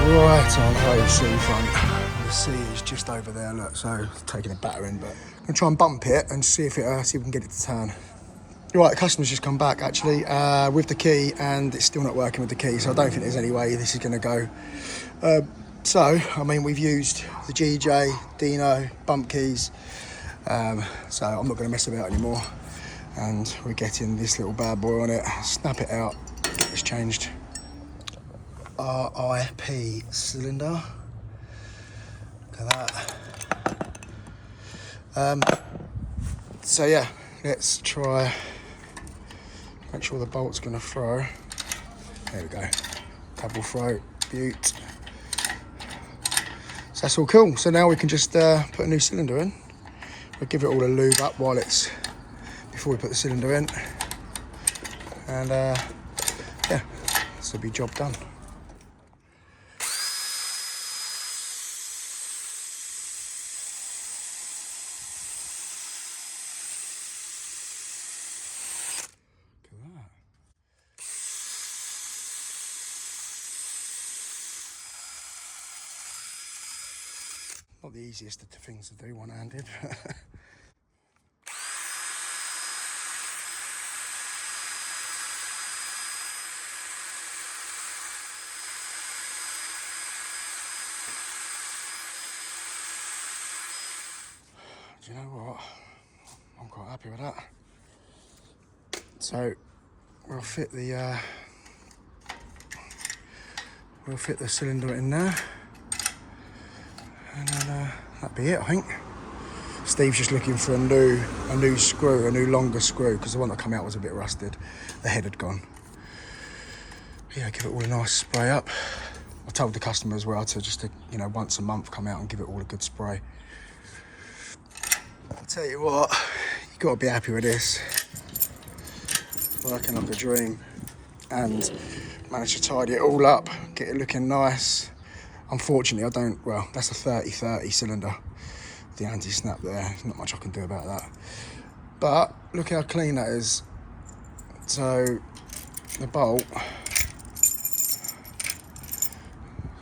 Right on Hove seafront. The sea is just over there, look, so taking a battering, but I'm gonna try and bump it and see if we can get it to turn. Right, the customer's just come back actually with the key, and it's still not working with the key, so I don't think there's any way this is gonna go. So, I mean, we've used the GJ, Dino, bump keys, so I'm not gonna mess about anymore. And we're getting this little bad boy on it, snap it out, get this changed. RIP cylinder. Look at that. So yeah, let's try. Make sure the bolt's gonna throw. There we go. Double throw, beaut. So that's all cool. So now we can just put a new cylinder in. We'll give it all a lube up before we put the cylinder in. And yeah, this will be job done. Not the easiest of the things to do one-handed. Do you know what? I'm quite happy with that. So we'll fit the cylinder in there. And then that'd be it, I think. Steve's just looking for a new screw, a new longer screw, because the one that came out was a bit rusted. The head had gone. Yeah, give it all a nice spray up. I told the customer as well to once a month come out and give it all a good spray. I'll tell you what, you got to be happy with this. Working like a dream, and managed to tidy it all up, get it looking nice. Unfortunately, that's a 30-30 cylinder. The anti-snap there, there's not much I can do about that. But look how clean that is. So the bolt,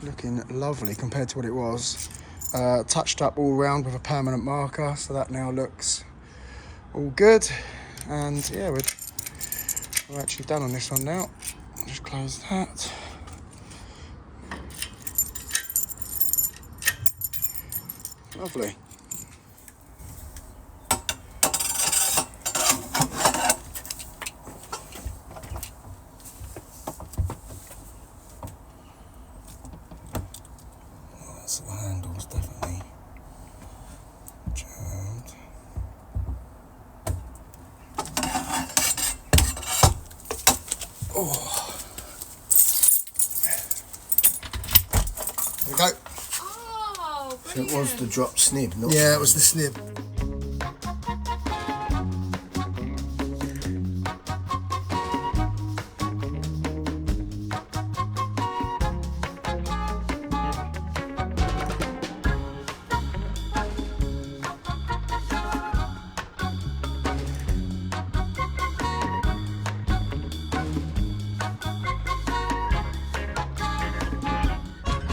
looking lovely compared to what it was. Touched up all round with a permanent marker, so that now looks all good. And yeah, we're actually done on this one now. Just close that. Lovely. So the handle's definitely jammed. Oh. There we go. So it was the drop snib, not yeah, it was the snib.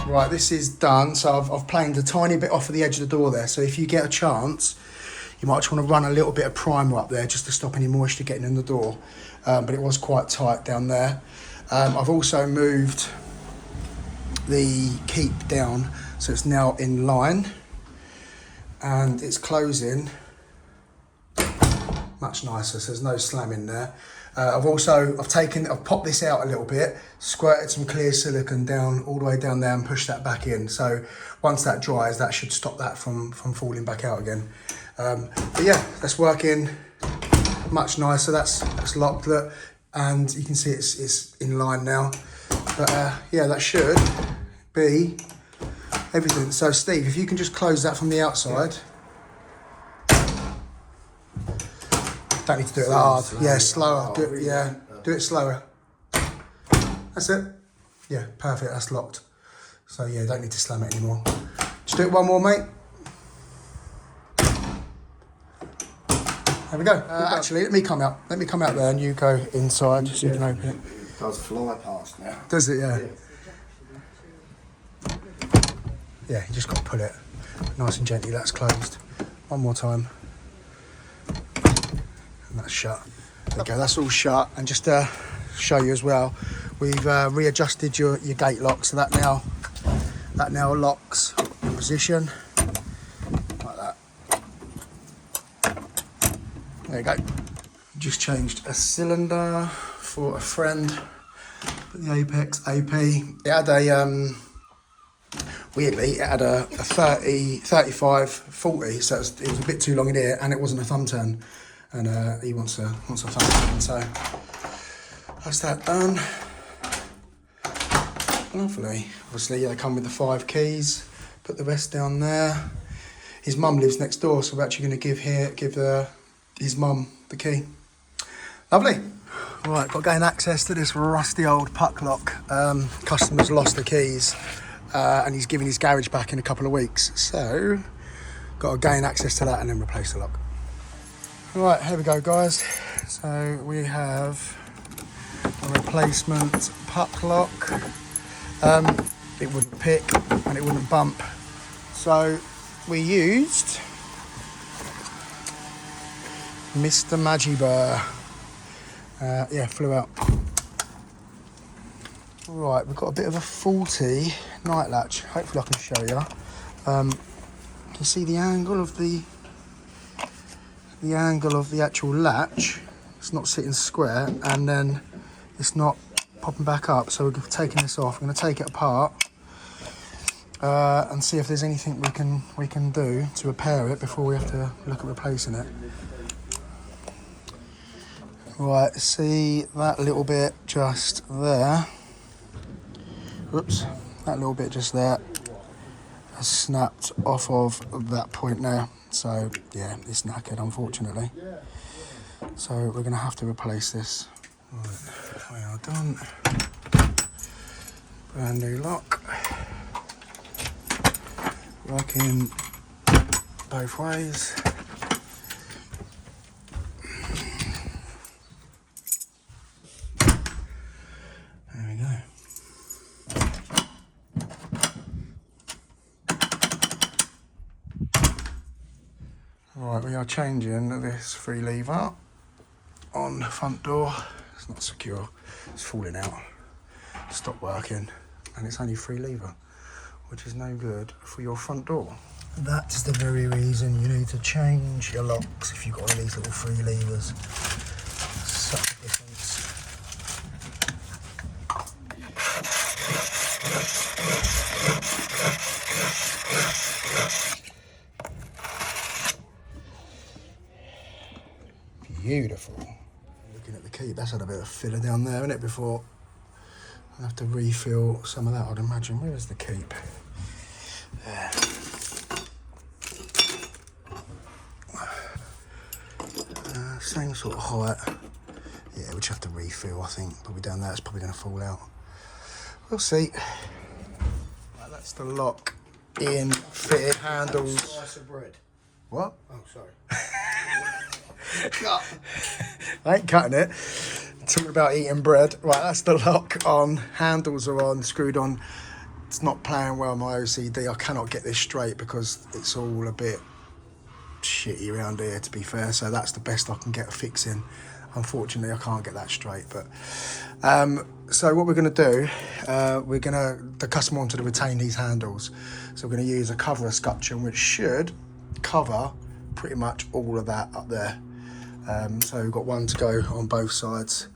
Right, this is done. So I've planed a tiny bit off of the edge of the door there. So if you get a chance, you might just want to run a little bit of primer up there just to stop any moisture getting in the door. But it was quite tight down there. I've also moved the keep down, so it's now in line, and it's closing much nicer. So there's no slamming there. I've popped this out a little bit, squirted some clear silicone down all the way down there and pushed that back in. So once that dries, that should stop that from falling back out again. But yeah, that's working much nicer. That's locked, look, and you can see it's in line now. But yeah, that should be everything. So Steve, if you can just close that from the outside. Don't need to do it that hard. Yeah, slower. Do it slower. That's it. Yeah, perfect. That's locked. So yeah, don't need to slam it anymore. Just do it one more, mate. There we go. Actually, let me come out. Let me come out there and you go inside so you can open it. It does fly past now. Does it? Yeah. yeah, you just got to pull it nice and gently. That's closed. One more time. And that's shut. There you go, that's all shut. And just to show you as well, we've readjusted your gate lock, so that now locks in position like that. There you go. Just changed a cylinder for a friend. The Apex AP. It had a weirdly, it had a 30, 35, 40, so it was a bit too long in here, and it wasn't a thumb turn. And he wants a thumb turn, so that's that done. Lovely. Obviously, they come with the 5 keys. Put the rest down there. His mum lives next door, so we're actually going to give his mum the key. Lovely. Right, got to gain access to this rusty old puck lock. Customer's lost the keys, and he's giving his garage back in a couple of weeks. So, got to gain access to that and then replace the lock. Right, here we go, guys. So we have a replacement puck lock. It wouldn't pick and it wouldn't bump. So we used Mr. Magibur. Yeah, flew out. Right, we've got a bit of a faulty night latch. Hopefully I can show you. You can see the angle of the actual latch. It's not sitting square, and then it's not popping back up. So we're taking this off. I'm going to take it apart and see if there's anything we can do to repair it before we have to look at replacing it. Right, see that little bit just there. Oops, that little bit just there has snapped off of that point there. So yeah, it's knackered, unfortunately. So we're going to have to replace this. Right, we are done. Brand new lock. Working both ways. There we go. Right, we are changing this free lever on the front door. It's not secure, it's falling out, stopped working, and it's only free lever, which is no good for your front door. That's the very reason you need to change your locks if you've got one of these little free levers. Such a difference. Beautiful. Looking at the key, that's had a bit of filler down there, isn't it, before I have to refill some of that, I'd imagine. Where is the keep? There. Same sort of height. Yeah, we just have to refill, I think. Probably down there, it's probably going to fall out. We'll see. Right, that's the lock in, fitted handles. Slice of bread. What? Oh, sorry. I ain't cutting it. Talking about eating bread. Right, that's the lock on. Handles are on, screwed on. It's not playing well, my OCD. I cannot get this straight because it's all a bit shitty around here, to be fair. So that's the best I can get fixing. Unfortunately, I can't get that straight. But so what we're going to do, the customer wanted to retain these handles. So we're going to use a cover escutcheon, which should cover pretty much all of that up there. So we've got one to go on both sides,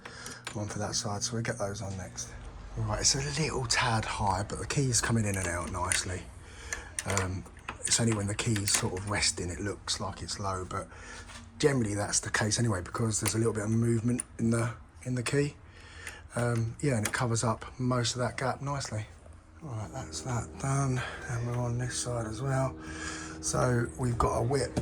one for that side, so we'll get those on next. Right, it's a little tad high, but the key's coming in and out nicely. It's only when the key's sort of resting it looks like it's low, but generally that's the case anyway, because there's a little bit of movement in the key. Yeah, and it covers up most of that gap nicely. Right, that's that done, and we're on this side as well. So we've got to whip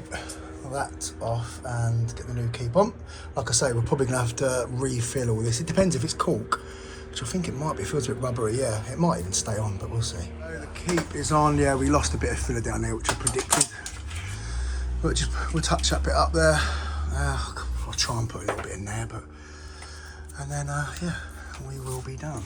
that off and get the new keep on. Like I say, we're probably going to have to refill all this. It depends if it's cork, which I think it might be. It feels a bit rubbery, yeah. It might even stay on, but we'll see. So the keep is on, yeah, we lost a bit of filler down there, which I predicted. But we'll touch that bit up there. I'll try and put a little bit in there, but... And then, yeah, we will be done.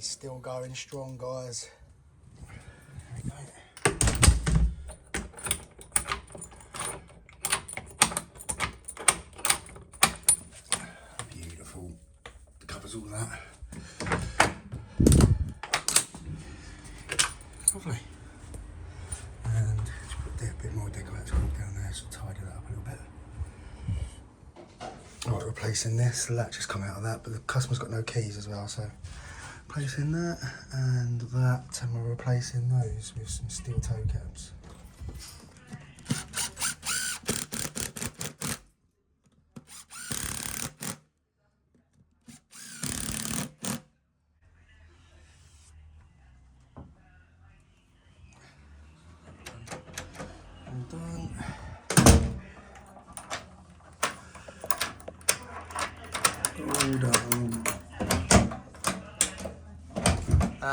He's still going strong, guys. There we go. Beautiful. Covers all that. Lovely. And just put a bit more decorative down there, so tidy that up a little bit. Right, replacing this, the latch has come out of that, but the customer's got no keys as well, so replacing that and that, and we're replacing those with some steel toe caps. All done. All done.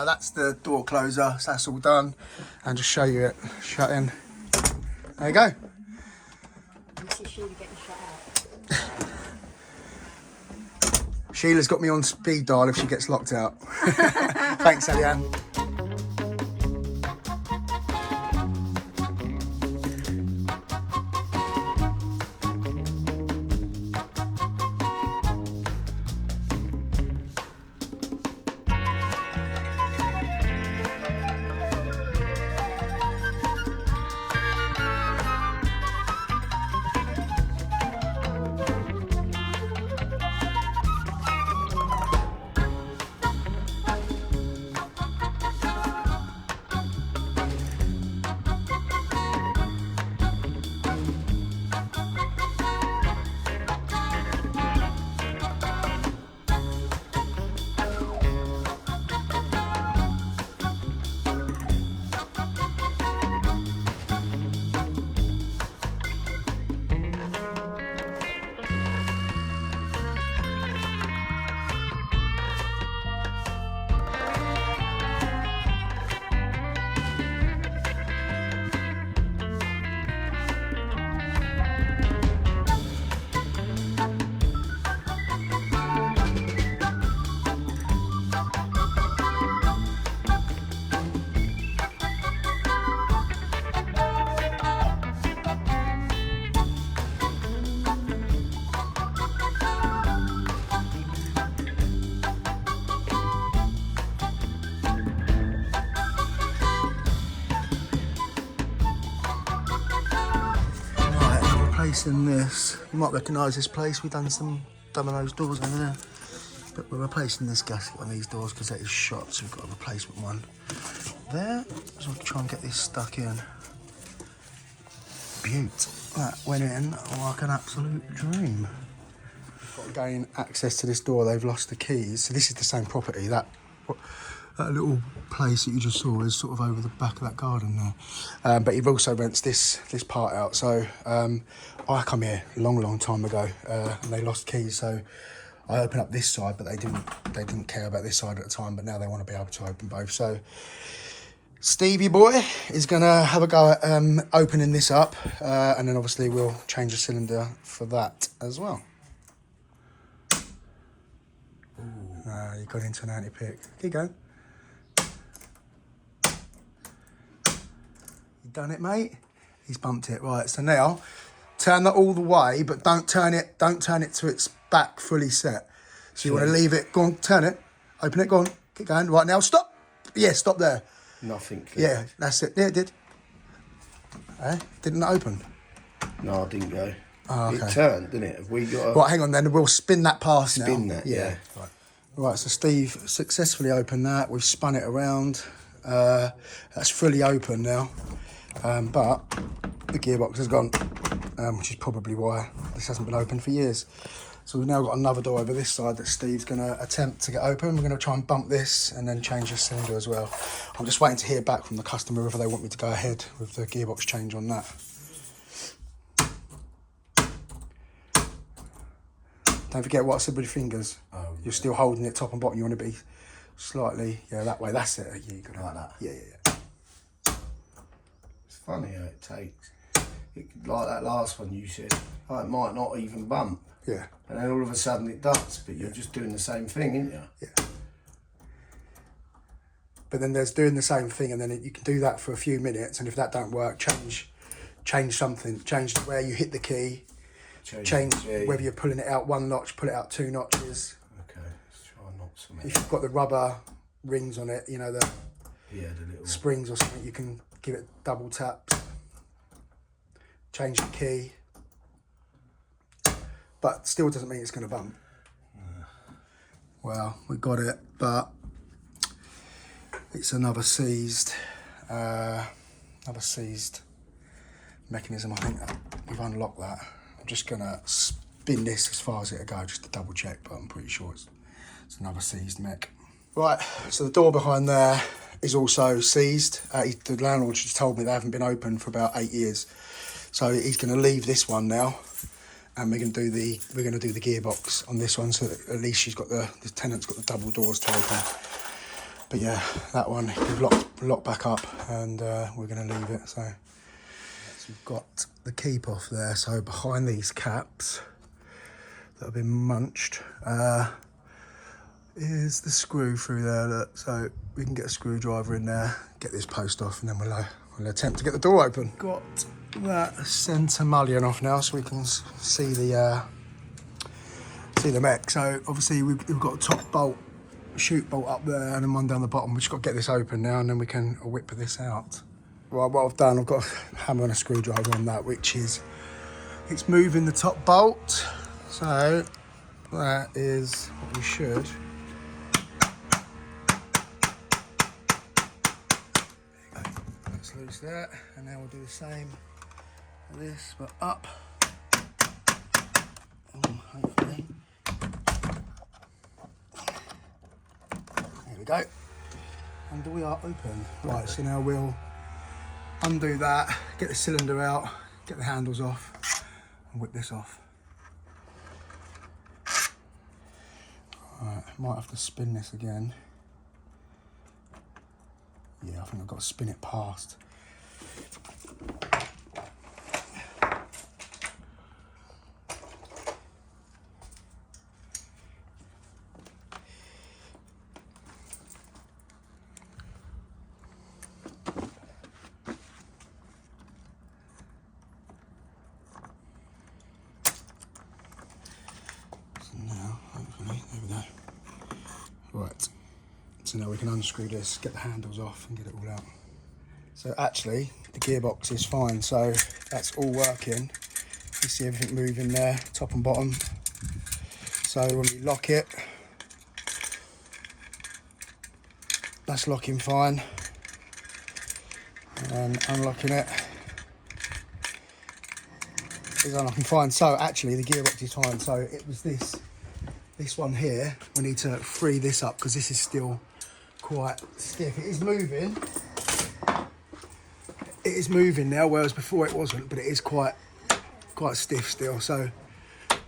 That's the door closer, so that's all done. And just show you it shutting. There you go. This is Sheila getting shut out. Sheila's got me on speed dial if she gets locked out. Thanks, Eliane. Replacing this, you might recognise this place, we've done some those doors over there, but we're replacing this gasket on these doors because that is shot, so we've got a replacement one there, so we'll try and get this stuck in. Beaut, that went in like an absolute dream. We've got to gain access to this door, they've lost the keys, so this is the same property, that little place that you just saw is sort of over the back of that garden there. But he also rents this part out. So I come here a long time ago and they lost keys. So I opened up this side, but they didn't care about this side at the time. But now they want to be able to open both. So Stevie boy is going to have a go at opening this up. And then obviously we'll change the cylinder for that as well. You got into an anti-pick. Keep going. Done it, mate. He's bumped it. Right, so now turn that all the way, but don't turn it to its back fully set. So you want to leave it. Go on, turn it. Open it, go on. Keep going. Right, now stop. Yeah, stop there. Nothing. Yeah, that's it. Yeah, it did. Didn't it open? No, I didn't go. Oh, okay. It turned, didn't it? Have we got a... Right, hang on then. We'll spin that past now. Spin that, yeah. Right, so Steve successfully opened that. We've spun it around. That's fully open now. But the gearbox has gone, which is probably why this hasn't been open for years. So we've now got another door over this side that Steve's going to attempt to get open. We're going to try and bump this and then change the cylinder as well. I'm just waiting to hear back from the customer whether they want me to go ahead with the gearbox change on that. Don't forget what I said with your fingers. Oh, you're still holding it top and bottom. You want to be slightly, yeah, that way. That's it. Yeah, you got it like that. Yeah. It's funny how it takes. Like that last one you said, oh, it might not even bump. Yeah. And then all of a sudden it does, but you're just doing the same thing, aren't you? Yeah. But then there's doing the same thing, and then you can do that for a few minutes, and if that don't work, change something. Change where you hit the key. Change whether you're pulling it out 1 notch, pull it out 2 notches. Okay, let's try and knock something. If you've got the rubber rings on it, you know, the little springs or something, you can give it double taps. Change the key. But still doesn't mean it's going to bump. Well, we got it, but it's another seized mechanism. I think we've unlocked that. I'm just gonna spin this as far as it'll go, just to double check, but I'm pretty sure it's another seized mech. Right, so the door behind there is also seized. The landlord just told me they haven't been open for about 8 years, so he's gonna leave this one now, and we're gonna do the gearbox on this one, so that at least the tenant's got the double doors to open. But yeah, that one we've locked back up, and we're gonna leave it. So we've got the keep off there. So behind these caps that have been munched is the screw through there. Look, so we can get a screwdriver in there, get this post off, and then we'll attempt to get the door open. Got that centre mullion off now, so we can see the mech. So obviously we've got a top bolt, chute bolt up there, and then one down the bottom. We've just got to get this open now, and then we can whip this out. Right, what I've done, I've got a hammer and a screwdriver on that, it's moving the top bolt. So that is what we should. That's loose there, and now we'll do the same with this, but up. Hopefully. There we go. And we are open. Right, so now we'll undo that, get the cylinder out, get the handles off, and whip this off. Right, might have to spin this again. Yeah, I think I've got to spin it past. Right, so now we can unscrew this, get the handles off and get it all out. So actually, the gearbox is fine, so that's all working. You see everything moving there, top and bottom. So when we lock it, that's locking fine. And unlocking it is unlocking fine. So actually the gearbox is fine. So it was this one here, we need to free this up because this is still quite stiff. It is moving. It is moving now, whereas before it wasn't, but it is quite stiff still. So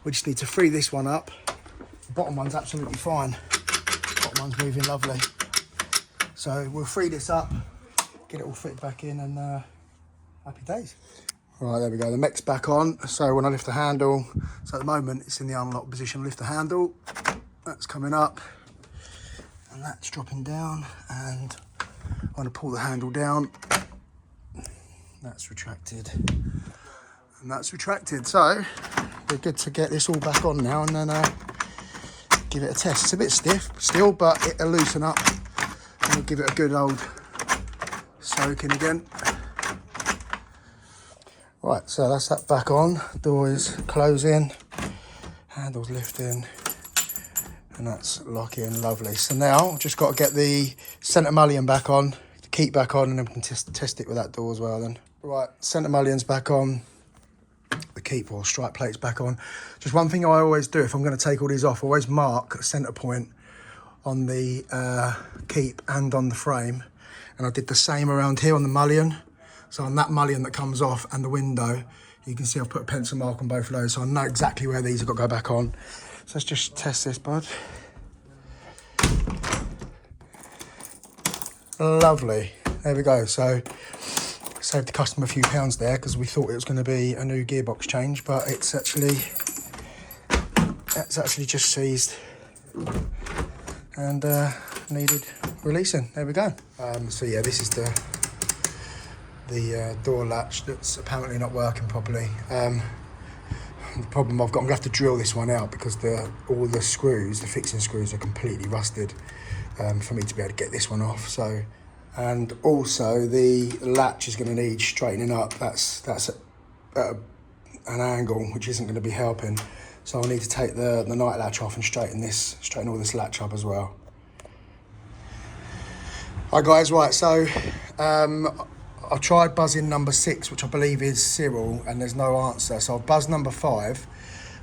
we just need to free this one up. The bottom one's absolutely fine. The bottom one's moving lovely. So we'll free this up, get it all fitted back in, and happy days. Right, there we go, the mech's back on. So when I lift the handle, so at the moment it's in the unlock position, lift the handle, that's coming up, and that's dropping down, and I'm gonna pull the handle down, that's retracted, and that's retracted. So we're good to get this all back on now, and then give it a test. It's a bit stiff still, but it'll loosen up, and we'll give it a good old soaking again. Right, so that's that back on, door is closing, handles lifting, and that's locking, lovely. So now I've just got to get the centre mullion back on, the keep back on, and then we can test it with that door as well then. Right, centre mullion's back on, the keep or strike plate's back on. Just one thing I always do, if I'm going to take all these off, I always mark a centre point on the keep and on the frame. And I did the same around here on the mullion. So on that mullion that comes off and the window, you can see I've put a pencil mark on both of those, so I know exactly where these have got to go back on. So let's just test this, bud. Lovely. There we go. So saved the customer a few pounds there because we thought it was going to be a new gearbox change, but it's actually just seized and needed releasing. There we go. So yeah, this is the door latch that's apparently not working properly. The problem I've got, I'm gonna have to drill this one out because all the screws, the fixing screws, are completely rusted for me to be able to get this one off. So, and also the latch is going to need straightening up. That's at an angle which isn't going to be helping. So I'll need to take the night latch off and straighten all this latch up as well. Hi guys, right, so I tried buzzing number 6, which I believe is Cyril, and there's no answer. So I've buzzed number 5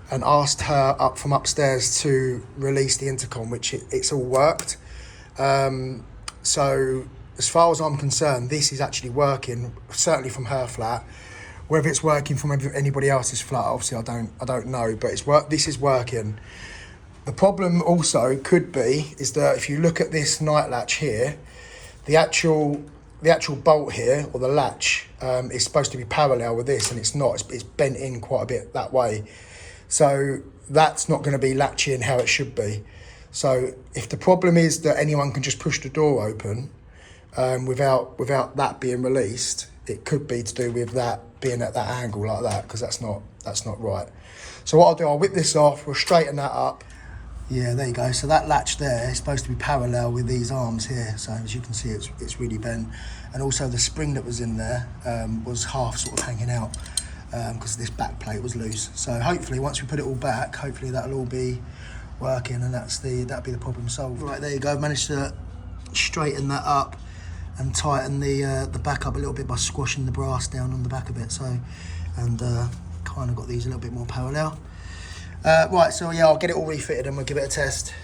and asked her up from upstairs to release the intercom, which it's all worked. So as far as I'm concerned, this is actually working, certainly from her flat. Whether it's working from anybody else's flat, obviously I don't know, but this is working. The problem also could be is that if you look at this night latch here, the actual bolt here, or the latch, is supposed to be parallel with this, and it's not. It's bent in quite a bit that way. So that's not going to be latching how it should be. So if the problem is that anyone can just push the door open without that being released, it could be to do with that being at that angle like that, because that's not right. So what I'll do, I'll whip this off, we'll straighten that up. Yeah, there you go. So that latch there is supposed to be parallel with these arms here. So as you can see, it's really bent. And also the spring that was in there was half sort of hanging out because this back plate was loose. So hopefully once we put it all back, hopefully that'll all be working, and that'll be the problem solved. Right, there you go. I've managed to straighten that up and tighten the back up a little bit by squashing the brass down on the back of it. So, and kind of got these a little bit more parallel. Right, so yeah, I'll get it all refitted and we'll give it a test.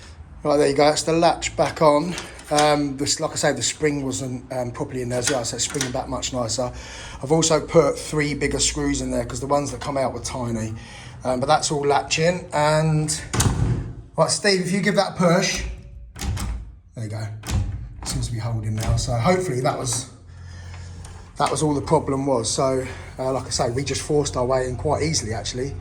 Right, there you go, that's the latch back on. Like I say, the spring wasn't properly in there as well, so it's springing back much nicer. I've also put 3 bigger screws in there because the ones that come out were tiny. But that's all latching. And, right, Steve, if you give that a push. There you go. Seems to be holding now. So hopefully that was all the problem was. So, like I say, we just forced our way in quite easily, actually.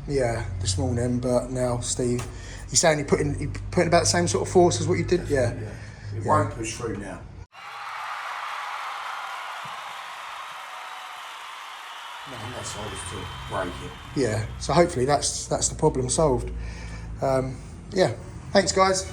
Yeah, this morning, but now Steve, he's saying he put in about the same sort of force as what you did. Yeah. It won't push through now. Unless I was to break it. Yeah. So hopefully that's the problem solved. Yeah. Thanks, guys.